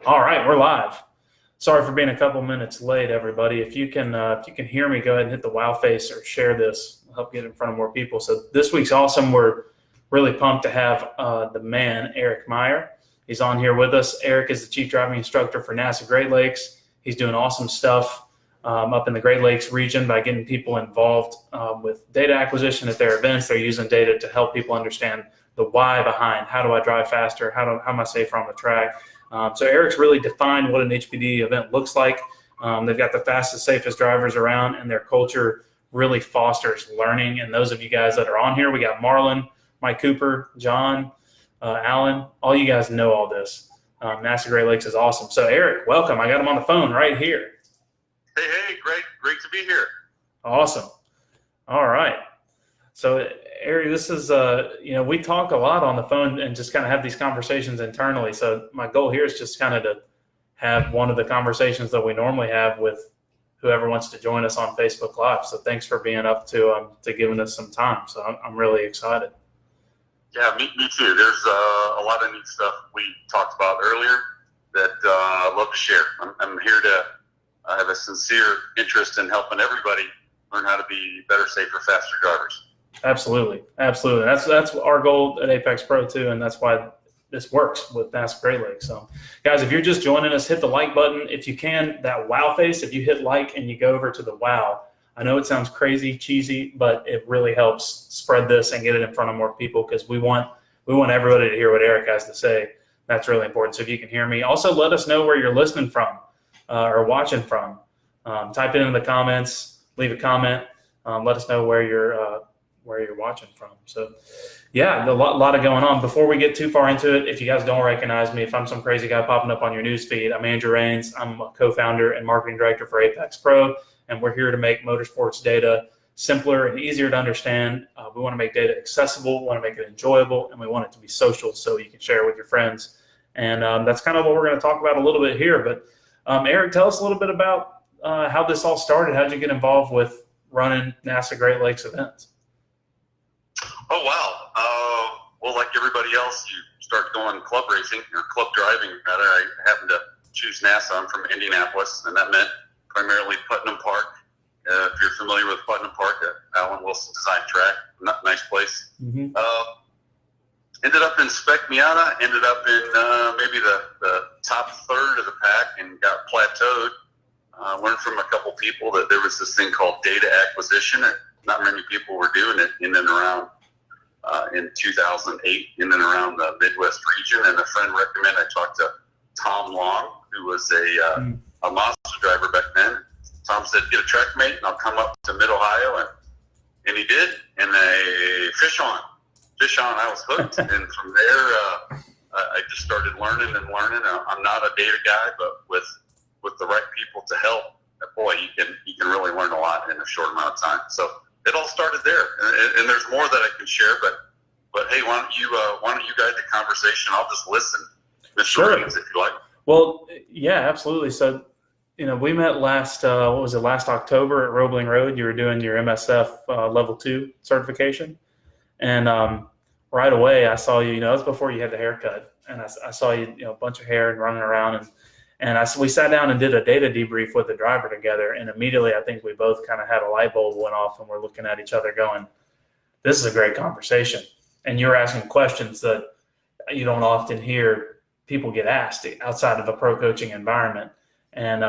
All right, we're live. Sorry for being a couple minutes late, everybody. If you can hear me, go ahead and hit the wow face or share this. It'll help get in front of more people. So this week's awesome. We're really pumped to have the man, Eric Meyer. He's on here with us. Eric is the chief driving instructor for NASA Great Lakes. He's doing awesome stuff up in the Great Lakes region by getting people involved with data acquisition at their events. They're using data to help people understand the why behind how do I drive faster, how am I safer on the track. So Eric's really defined what an HPDE event looks like. They've got the fastest, safest drivers around, and their culture really fosters learning. And those of you guys that are on here, we got Marlon, Mike Cooper, John, Alan, all you guys know all this. NASA Great Lakes is awesome. So Eric, welcome. I got him on the phone right here. Hey, great to be here. Awesome. All right. So Eric, this is, we talk a lot on the phone and just kind of have these conversations internally. So my goal here is just kind of to have one of the conversations that we normally have with whoever wants to join us on Facebook Live. So thanks for being up to giving us some time. So I'm really excited. Yeah, me too. There's a lot of neat stuff we talked about earlier that I'd love to share. I'm here to have a sincere interest in helping everybody learn how to be better, safer, faster drivers. Absolutely. That's our goal at Apex Pro too, and that's why this works with NASA Great Lakes. So, guys, if you're just joining us, hit the like button. If you can, that wow face, if you hit like and you go over to the wow, I know it sounds crazy, cheesy, but it really helps spread this and get it in front of more people because we want everybody to hear what Eric has to say. That's really important. So if you can hear me, also let us know where you're listening from or watching from. Type it in the comments, leave a comment, let us know where you're watching from. So yeah, a lot of going on. Before we get too far into it, if you guys don't recognize me, if I'm some crazy guy popping up on your news feed, I'm Andrew Rains. I'm a co-founder and marketing director for Apex Pro, and we're here to make motorsports data simpler and easier to understand. We want to make data accessible, we want to make it enjoyable, and we want it to be social so you can share it with your friends. And that's kind of what we're going to talk about a little bit here. But Eric, tell us a little bit about how this all started. How did you get involved with running NASA Great Lakes events? Oh, wow. Well, like everybody else, you start going club racing or club driving. Rather, I happened to choose NASA. I'm from Indianapolis, and that meant primarily Putnam Park. If you're familiar with Putnam Park, Alan Wilson Design Track, nice place. Mm-hmm. Ended up in Spec Miata, ended up in maybe the top third of the pack and got plateaued. Learned from a couple people that there was this thing called data acquisition. Not many people were doing it in and around in 2008, in and around the Midwest region. And a friend recommended I talk to Tom Long, who was a Mazda driver back then. Tom said, get a track mate and I'll come up to Mid-Ohio. And he did. And they fish on. I was hooked. And from there, I just started learning. I'm not a data guy, but with the right people to help, boy, you can really learn a lot in a short amount of time. So it all started there, and there's more that I can share. But hey, why don't you guide the conversation? I'll just listen, Mr. Sure. Rains, if you like. Well, yeah, absolutely. So, we met last October at Roebling Road. You were doing your MSF level 2 certification, and right away I saw you. It was before you had the haircut, and I saw you, a bunch of hair and running around, and we sat down and did a data debrief with the driver together, and immediately I think we both kind of had a light bulb went off, and we're looking at each other going, this is a great conversation. And you're asking questions that you don't often hear people get asked outside of a pro coaching environment. And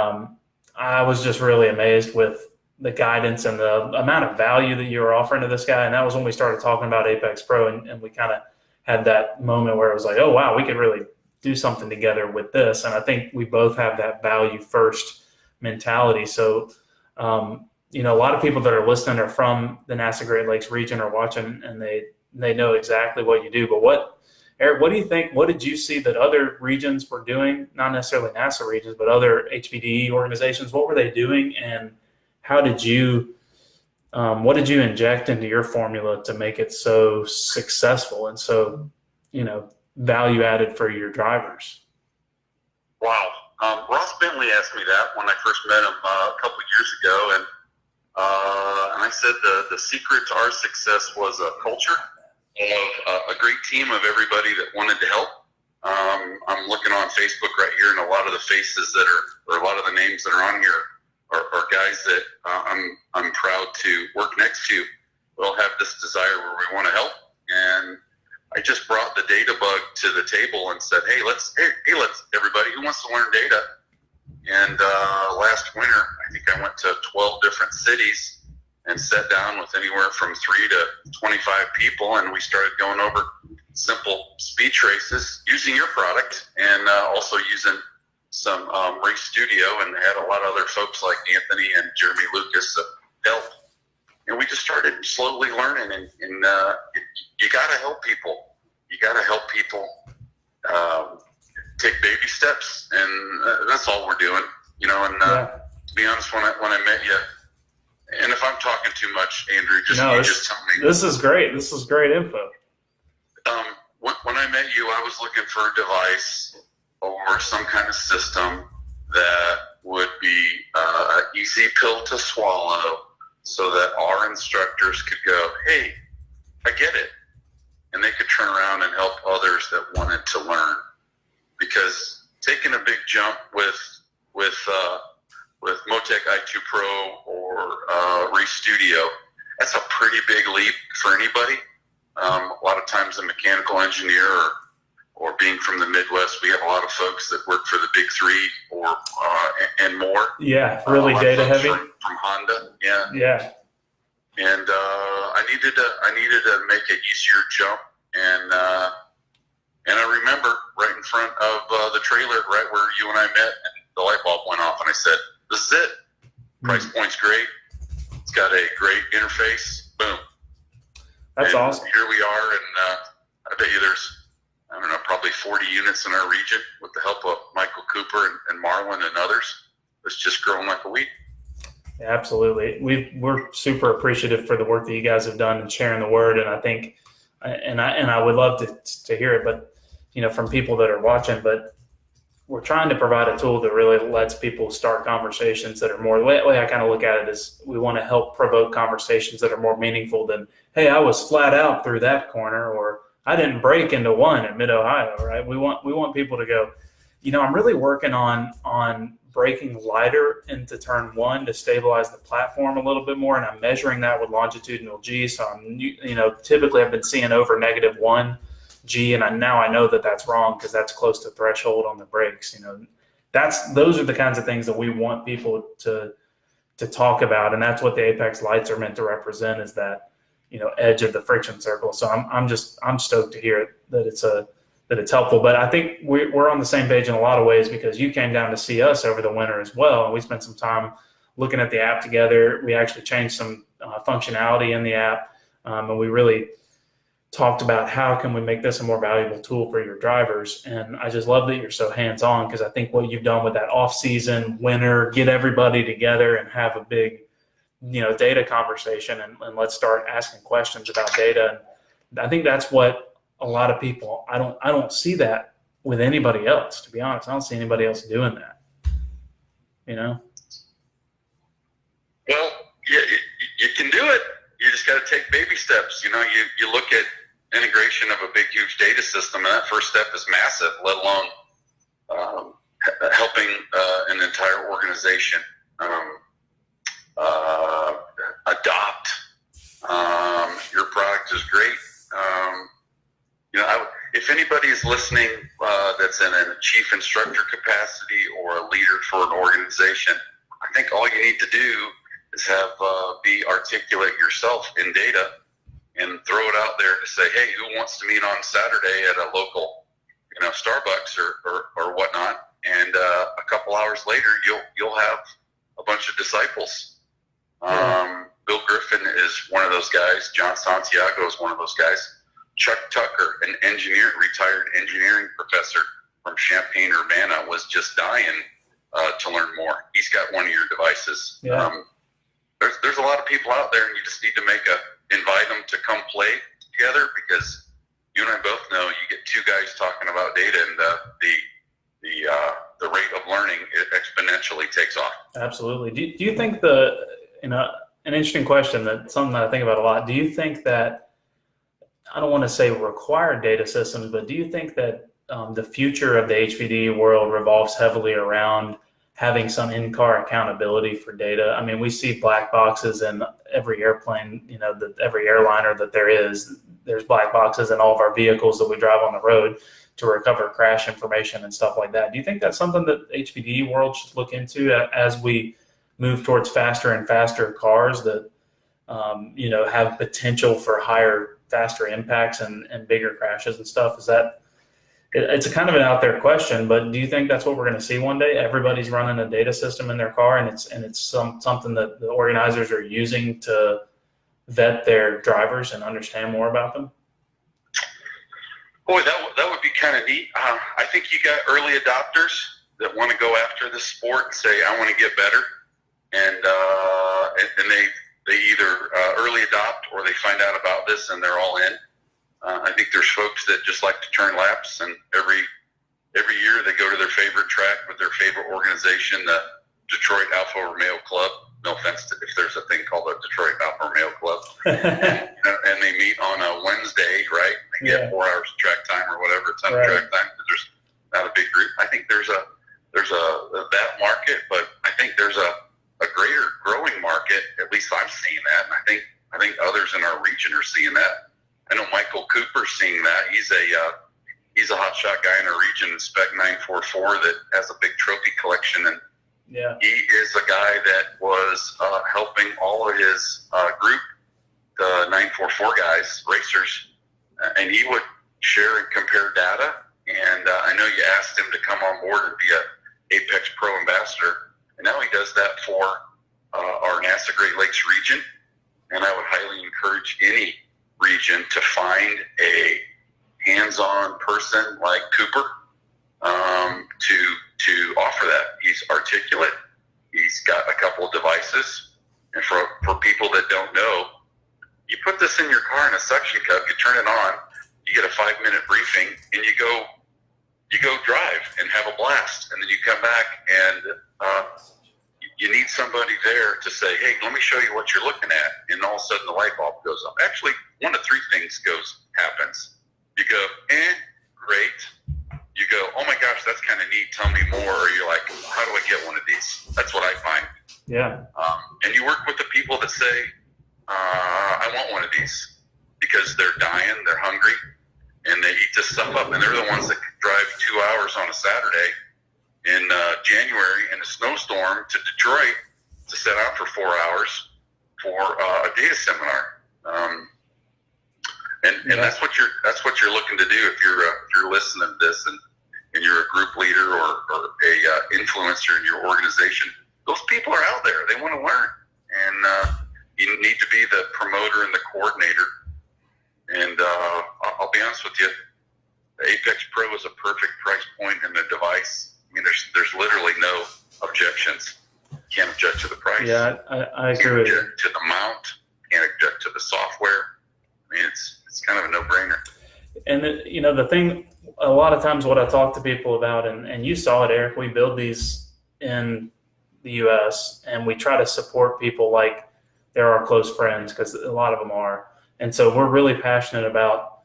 I was just really amazed with the guidance and the amount of value that you were offering to this guy. And that was when we started talking about Apex Pro, and we kind of had that moment where it was like, oh, wow, we could really do something together with this. And I think we both have that value first mentality. So, a lot of people that are listening are from the NASA Great Lakes region or watching, and they know exactly what you do. But Eric, what do you think? What did you see that other regions were doing? Not necessarily NASA regions, but other HPDE organizations. What were they doing, and how did you? What did you inject into your formula to make it so successful and so, value added for your drivers? Wow. Ross Bentley asked me that when I first met him a couple of years ago, and I said the secret to our success was a culture of a great team of everybody that wanted to help. I'm looking on Facebook right here, and a lot of the faces that are, or a lot of the names that are on here are guys that I'm proud to work next to. We'll have this desire where we want to help, and I just brought the data bug to the table and said, hey, let's everybody who wants to learn data. And last winter, I think I went to 12 different cities and sat down with anywhere from 3 to 25 people, and we started going over simple speed traces using your product, and also using some race studio, and had a lot of other folks like Anthony and Jeremy Lucas help. And we just started slowly learning, and you got to help people. You got to help people take baby steps, and that's all we're doing, you know. And to be honest, when I met you, and if I'm talking too much, Andrew, just tell me. This is great. This is great info. When I met you, I was looking for a device or some kind of system that would be an easy pill to swallow, so that our instructors could go, hey, I get it. And they could turn around and help others that wanted to learn. Because taking a big jump with Motec i2 Pro or Race Studio, that's a pretty big leap for anybody. A lot of times a mechanical engineer or being from the Midwest, we have a lot of folks that work for the big three or and more. Yeah, really data heavy. From Honda, yeah. Yeah. And I needed to make an easier jump, and I remember right in front of the trailer, right where you and I met, and the light bulb went off, and I said, "This is it. Price point's great. It's got a great interface. Boom." That's and awesome. Here we are, and I bet you there's, I don't know, probably 40 units in our region with the help of Michael Cooper and Marlon and others. It's just growing like a weed. Yeah, absolutely. We're super appreciative for the work that you guys have done and sharing the word. And I think, and I would love to hear it, but you know, from people that are watching, but we're trying to provide a tool that really lets people start conversations that are more, the way I kind of look at it is we want to help provoke conversations that are more meaningful than, hey, I was flat out through that corner, or I didn't break into one at Mid-Ohio, right? We want people to go, you know, I'm really working on breaking lighter into turn one to stabilize the platform a little bit more, and I'm measuring that with longitudinal G. So I'm, you know, typically I've been seeing over -1 G, and now I know that that's wrong because that's close to threshold on the brakes. You know, those are the kinds of things that we want people to talk about, and that's what the Apex lights are meant to represent, is that, you know, edge of the friction circle. So I'm stoked to hear that it's helpful. But I think we're on the same page in a lot of ways, because you came down to see us over the winter as well, and we spent some time looking at the app together. We actually changed some functionality in the app, and we really talked about how can we make this a more valuable tool for your drivers. And I just love that you're so hands-on, because I think what you've done with that off-season, winter, get everybody together and have a big, you know, data conversation, and let's start asking questions about data. And I think that's what a lot of people, I don't see that with anybody else, to be honest. I don't see anybody else doing that, you know? Well, you can do it. You just got to take baby steps. You know, you look at integration of a big, huge data system, and that first step is massive, let alone helping an entire organization adopt. Your product is great. You know, if anybody is listening that's in a chief instructor capacity or a leader for an organization, I think all you need to do is be articulate yourself in data and throw it out there to say, hey, who wants to meet on Saturday at a local, you know, Starbucks or whatnot? And a couple hours later, you'll have a bunch of disciples. Bill Griffin is one of those guys. John Santiago is one of those guys. Chuck Tucker, an retired engineering professor from Champaign-Urbana, was just dying to learn more. He's got one of your devices. Yeah. There's a lot of people out there, and you just need to invite them to come play together, because you and I both know you get two guys talking about data, and the rate of learning exponentially takes off. Absolutely. Do you think an interesting question, something that I think about a lot. Do you think that, I don't want to say required data systems, but do you think that the future of the HPDE world revolves heavily around having some in-car accountability for data. I mean, we see black boxes in every airplane, every airliner that there is. There's black boxes in all of our vehicles that we drive on the road to recover crash information and stuff like that. Do you think that's something that HPDE world should look into as we move towards faster and faster cars that, have potential for faster impacts and bigger crashes and stuff? It's a kind of an out there question, but do you think that's what we're going to see one day? Everybody's running a data system in their car, and it's something that the organizers are using to vet their drivers and understand more about them? Boy, that would be kind of neat. I think you got early adopters that want to go after this sport and say, I want to get better. And they either early adopt or they find out about this and they're all in. I think there's folks that just like to turn laps, and every year they go to their favorite track with their favorite organization, the Detroit Alfa Romeo Club. No offense if there's a thing called the Detroit Alfa Romeo Club. and they meet on a Wednesday, right? They get 4 hours of track time or whatever, ton of track time, because there's not a big group. I think there's a that market, but I think there's a greater growing market. At least I'm seeing that, and I think others in our region are seeing that. I know Michael Cooper's seeing that. He's a hotshot guy in our region, Spec 944, that has a big trophy collection, and he is a guy that was helping all of his group, the 944 guys, racers, and he would share and compare data. And I know you asked him to come on board and be a Apex Pro ambassador, and now he does that for our NASA Great Lakes region. And I would highly encourage any region to find a hands-on person like Cooper to offer that. He's articulate. He's got a couple of devices. And for people that don't know, you put this in your car in a suction cup, you turn it on, you get a 5-minute briefing, and you go drive and have a blast. And then you come back and you need somebody there to say, hey, let me show you what you're looking at. And all of a sudden the light bulb goes up. Actually, one of three things happens. You go, great. You go, oh my gosh, that's kind of neat. Tell me more. Or you're like, how do I get one of these? That's what I find. Yeah. And you work with the people that say, I want one of these, because they're dying, they're hungry, and they eat this stuff up. And they're the ones that drive 2 hours on a Saturday in January in a snowstorm to Detroit to set out for 4 hours for a data seminar. And that's what you're looking to do if you're listening to this and you're a group leader or a influencer in your organization. Those people are out there. They want to learn, and you need to be the promoter and the coordinator. And I'll be honest with you, the Apex Pro is a perfect price point in the device. I mean, there's literally no objections. You can't object to the price. Yeah, I agree with you. Can't object to the mount. Can't object to the software. I mean, it's kind of a no-brainer. And the thing, a lot of times what I talk to people about, and you saw it, Eric, we build these in the U.S. and we try to support people like they're our close friends, because a lot of them are. And so we're really passionate about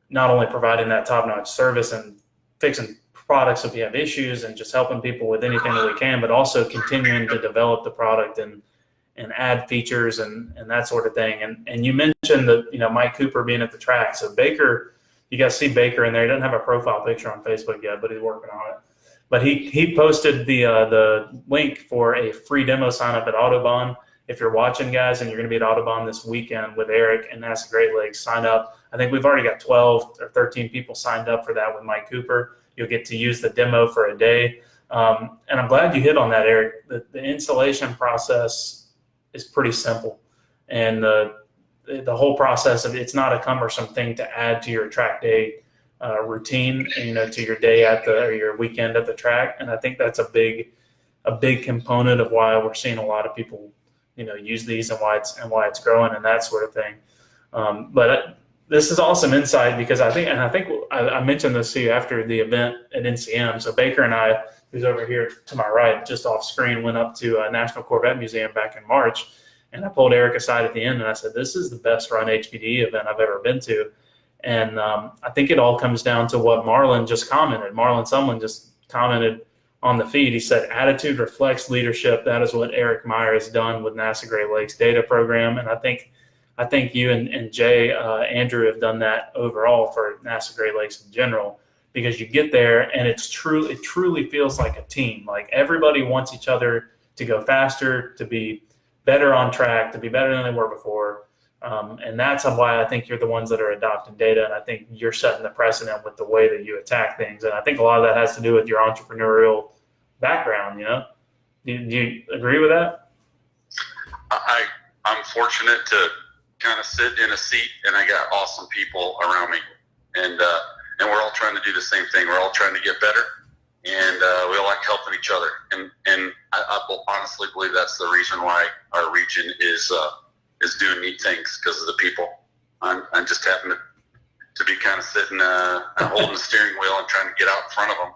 not only providing that top-notch service and fixing products if you have issues and just helping people with anything that we can, but also continuing to develop the product and add features and that sort of thing. And you mentioned that, Mike Cooper being at the track. So Baker, you guys see Baker in there. He doesn't have a profile picture on Facebook yet, but he's working on it. But he posted the link for a free demo sign up at Autobahn. If you're watching, guys, and you're going to be at Autobahn this weekend with Eric and NASA Great Lakes, sign up. I think we've already got 12 or 13 people signed up for that with Mike Cooper. You'll get to use the demo for a day. And I'm glad you hit on that, Eric. The installation process is pretty simple. And the whole process of it's not a cumbersome thing to add to your track day routine, to your day or your weekend at the track. And I think that's a big component of why we're seeing a lot of people, use these and why it's growing and that sort of thing. But this is awesome insight, because I think I mentioned this to you after the event at NCM. So Baker and I, who's over here to my right, just off screen, went up to National Corvette Museum back in March. And I pulled Eric aside at the end and I said, this is the best run HPDE event I've ever been to. And I think it all comes down to what Marlon just commented. Someone just commented on the feed. He said, attitude reflects leadership. That is what Eric Meyer has done with NASA Great Lakes data program. And I think you and Jay, Andrew, have done that overall for NASA Great Lakes in general, because you get there and it truly feels like a team. Like everybody wants each other to go faster, to be better on track, to be better than they were before. And that's why I think you're the ones that are adopting data. And I think you're setting the precedent with the way that you attack things. And I think a lot of that has to do with your entrepreneurial background, Do you agree with that? I'm fortunate to kind of sit in a seat, and I got awesome people around me. And we're all trying to do the same thing. We're all trying to get better, and we all like helping each other. And I honestly believe that's the reason why our region is doing neat things, because of the people. I'm just happen to be kind of sitting, holding the steering wheel and trying to get out in front of them.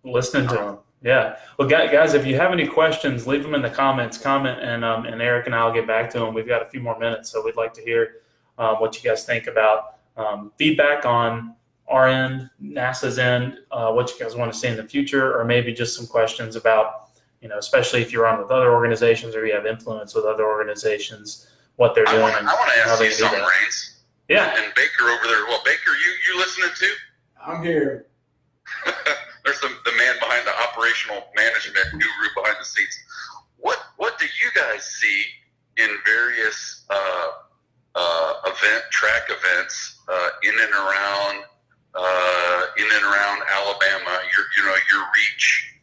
Listening to them. Yeah. Well, guys, if you have any questions, leave them in the comments. Comment, and Eric and I will get back to them. We've got a few more minutes, so we'd like to hear what you guys think about feedback on our end, NASA's end, what you guys want to see in the future, or maybe just some questions about, especially if you're on with other organizations or you have influence with other organizations, what they're doing. I want to ask you something, Rains. Yeah. And Baker over there. Well, Baker, you listening too? I'm here. There's the man behind the operational management guru behind the scenes. What do you guys see in various track events in and around Alabama? Your reach.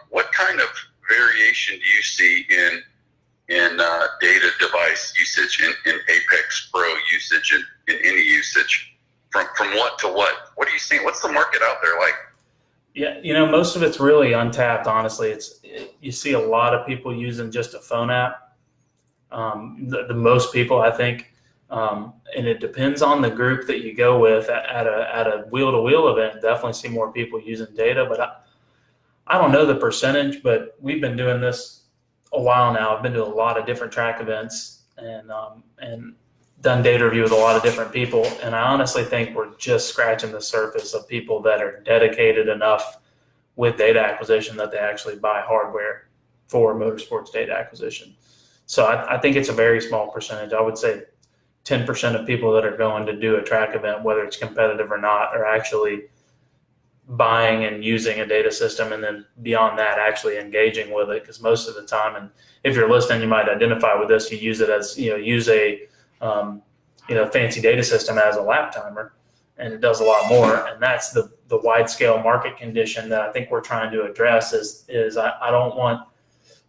What kind of variation do you see in data device usage, in Apex Pro usage, in any usage, from what to what? What are you seeing? What's the market out there like? Yeah, most of it's really untapped, honestly. You see a lot of people using just a phone app. The most people, I think, and it depends on the group that you go with. At a wheel-to-wheel event, definitely see more people using data, but I don't know the percentage, but we've been doing this a while now. I've been to a lot of different track events and done data review with a lot of different people. And I honestly think we're just scratching the surface of people that are dedicated enough with data acquisition that they actually buy hardware for motorsports data acquisition. So I think it's a very small percentage. I would say 10% of people that are going to do a track event, whether it's competitive or not, are actually buying and using a data system, and then beyond that, actually engaging with it. Because most of the time, and if you're listening, you might identify with this, you use it as, use a fancy data system as a lap timer, and it does a lot more. And that's the wide scale market condition that I think we're trying to address is I don't want,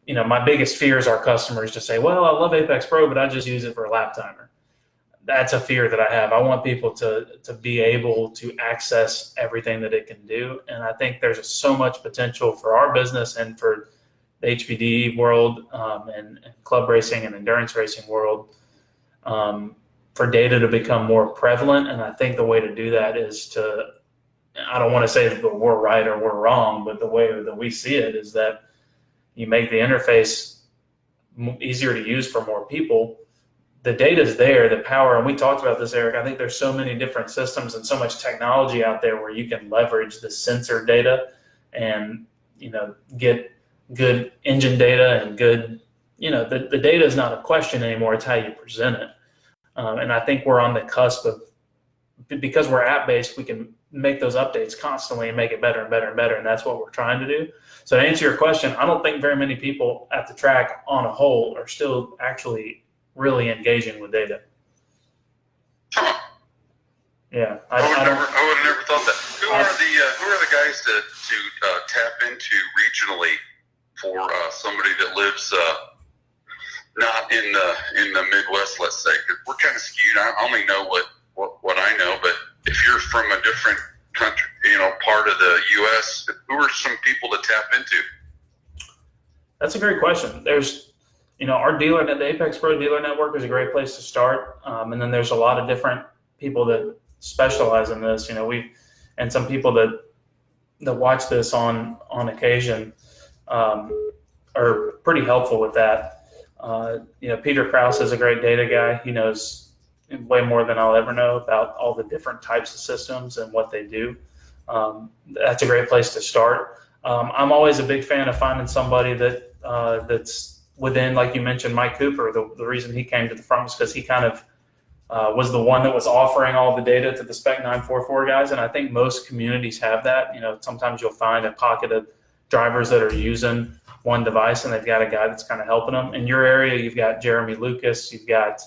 my biggest fear is our customers to say, well, I love Apex Pro, but I just use it for a lap timer. That's a fear that I have. I want people to be able to access everything that it can do. And I think there's so much potential for our business and for the HPDE world and club racing and endurance racing world for data to become more prevalent. And I think the way to do that is I don't want to say that we're right or we're wrong, but the way that we see it is that you make the interface easier to use for more people. The data is there, the power, and we talked about this, Eric. I think there's so many different systems and so much technology out there where you can leverage the sensor data and, get good engine data and good, the data is not a question anymore. It's how you present it. And I think we're on the cusp of, because we're app-based, we can make those updates constantly and make it better and better and better. And that's what we're trying to do. So to answer your question, I don't think very many people at the track on a whole are still actually really engaging with data. Huh. Yeah, I would have never thought that. Who are the guys to tap into regionally for somebody that lives not in the Midwest, let's say? 'Cause we're kind of skewed. I only know what I know, but if you're from a different country, part of the U.S., who are some people to tap into? That's a great question. There's our dealer, the Apex Pro Dealer Network, is a great place to start. And then there's a lot of different people that specialize in this. And some people that watch this on occasion are pretty helpful with that. Peter Krause is a great data guy. He knows way more than I'll ever know about all the different types of systems and what they do. That's a great place to start. I'm always a big fan of finding somebody that's within, like you mentioned, Mike Cooper. The reason he came to the front was because he kind of was the one that was offering all the data to the Spec 944 guys. And I think most communities have that. Sometimes you'll find a pocket of drivers that are using one device and they've got a guy that's kind of helping them. In your area, you've got Jeremy Lucas, you've got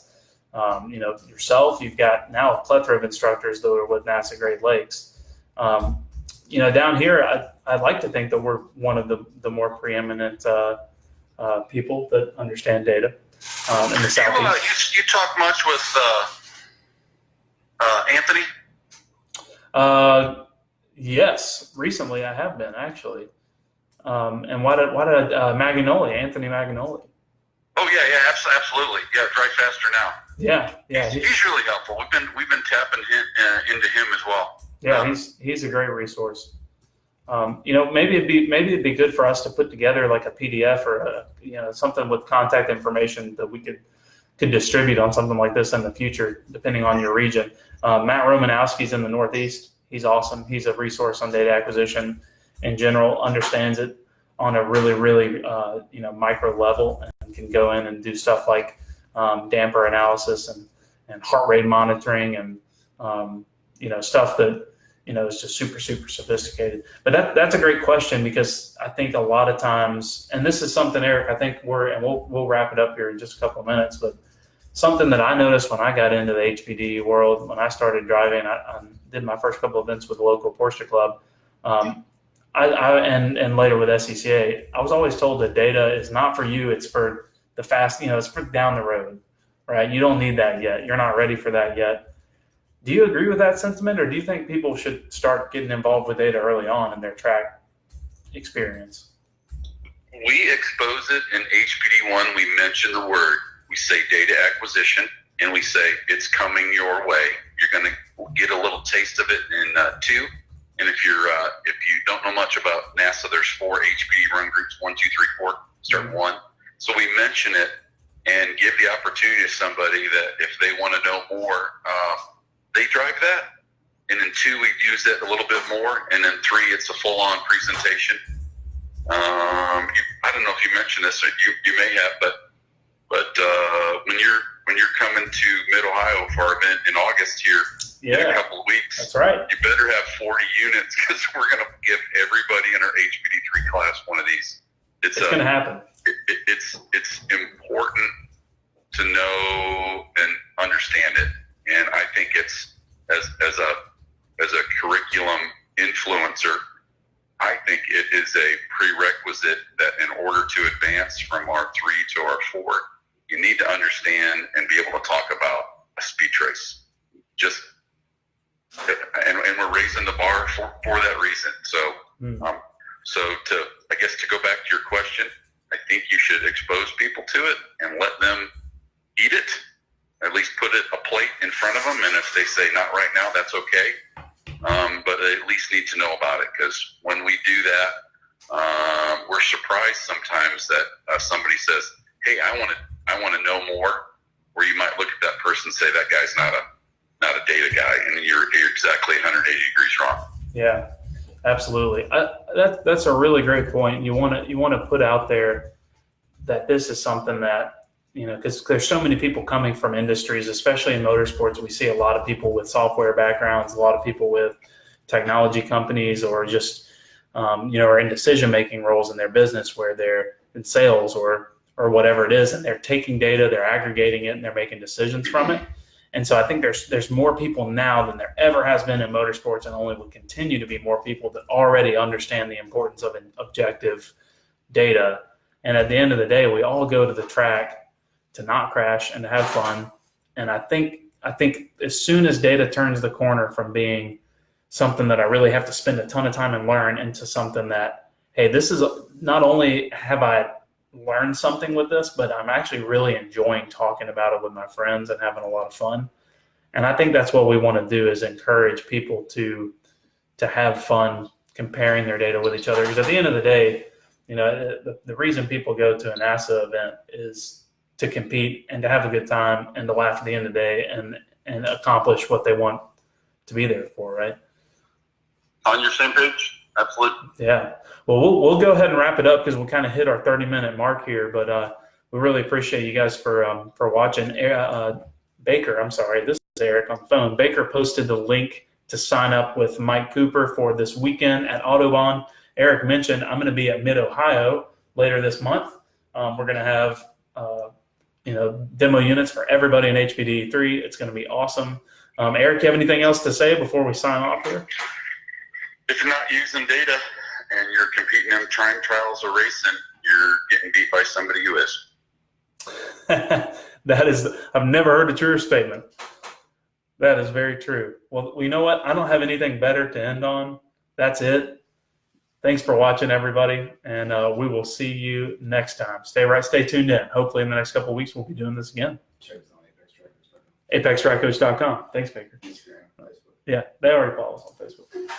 yourself, you've got now a plethora of instructors that are with NASA Great Lakes. Down here, I'd like to think that we're one of the more preeminent people that understand data in the Southeast. You talk much with Anthony? Yes, recently I have been, actually. And why did Anthony Magnoli? Oh yeah, absolutely. Yeah, Drive Faster Now. Yeah. He's really helpful. We've been tapping into him as well. Yeah, he's a great resource. Maybe it'd be good for us to put together like a PDF or something with contact information that we could distribute on something like this in the future, depending on your region. Matt Romanowski's in the Northeast. He's awesome. He's a resource on data acquisition in general, understands it on a really, really micro level, and can go in and do stuff like damper analysis and heart rate monitoring and stuff that is just super, super sophisticated. But that's a great question, because I think a lot of times, and this is something, Eric, I think we'll wrap it up here in just a couple of minutes, but something that I noticed when I got into the HPDE world, when I started driving, I did my first couple of events with the local Porsche club, and later with SCCA, I was always told that data is not for you, it's for the fast, it's for down the road, right? You don't need that yet. You're not ready for that yet. Do you agree with that sentiment, or do you think people should start getting involved with data early on in their track experience? We expose it in HPD1. We mention the word. We say data acquisition, and we say it's coming your way. You're going to get a little taste of it in 2. And if you don't know much about NASA, there's 4 HPD run groups: 1, 2, 3, 4. Start 1. So we mention it and give the opportunity to somebody that if they want to know more, they drive that. And in 2, we use it a little bit more. And then 3, it's a full-on presentation. I don't know if you mentioned this, or you may have, but when you're coming to Mid-Ohio for our event in August here, in a couple of weeks, that's right. You better have 40 units, because we're going to give everybody in our HPD3 class one of these. It's going to happen. It's important to know and understand it, and I think it's as a curriculum influencer, I think it is a prerequisite that in order to advance from R3 to R4, you need to understand and be able to talk about a speed trace. And we're raising the bar for that reason. So to go back to your question, I think you should expose people to it and let them eat it. At least put a plate in front of them, and if they say not right now, that's okay. But they at least need to know about it, because when we do that, we're surprised sometimes that somebody says, "Hey, I want to know more." Where you might look at that person and say, "That guy's not a data guy," and you're exactly 180 degrees wrong. Yeah, absolutely. That's a really great point. You want to put out there that this is something that, because there's so many people coming from industries, especially in motorsports. We see a lot of people with software backgrounds, a lot of people with technology companies, or just, are in decision-making roles in their business, where they're in sales or whatever it is, and they're taking data, they're aggregating it, and they're making decisions from it. And so I think there's more people now than there ever has been in motorsports, and only will continue to be more people that already understand the importance of an objective data. And at the end of the day, we all go to the track to not crash and to have fun. And I think as soon as data turns the corner from being something that I really have to spend a ton of time and learn, into something that, hey, this is not only have I learned something with this, but I'm actually really enjoying talking about it with my friends and having a lot of fun. And I think that's what we want to do, is encourage people to have fun comparing their data with each other. Because at the end of the day, the reason people go to a NASA event is to compete and to have a good time and to laugh at the end of the day. and accomplish what they want to be there for, right? On your same page? Absolutely. Yeah. Well, we'll go ahead and wrap it up because we'll kind of hit our 30-minute mark here. But we really appreciate you guys for watching. Baker, I'm sorry, this is Eric on the phone. Baker posted the link to sign up with Mike Cooper for this weekend at Autobahn. Eric mentioned I'm going to be at Mid-Ohio later this month. We're going to have demo units for everybody in HPDE 3. It's going to be awesome. Eric, you have anything else to say before we sign off here? If you're not using data and you're competing in time trials or racing, you're getting beat by somebody who is. I've never heard a truer statement. That is very true. Well, you know what? I don't have anything better to end on. That's it. Thanks for watching, everybody, and we will see you next time. Stay tuned in. Hopefully in the next couple of weeks, we'll be doing this again. ApexTrackCoach.com. Thanks, Baker. Yeah, they already follow us on Facebook.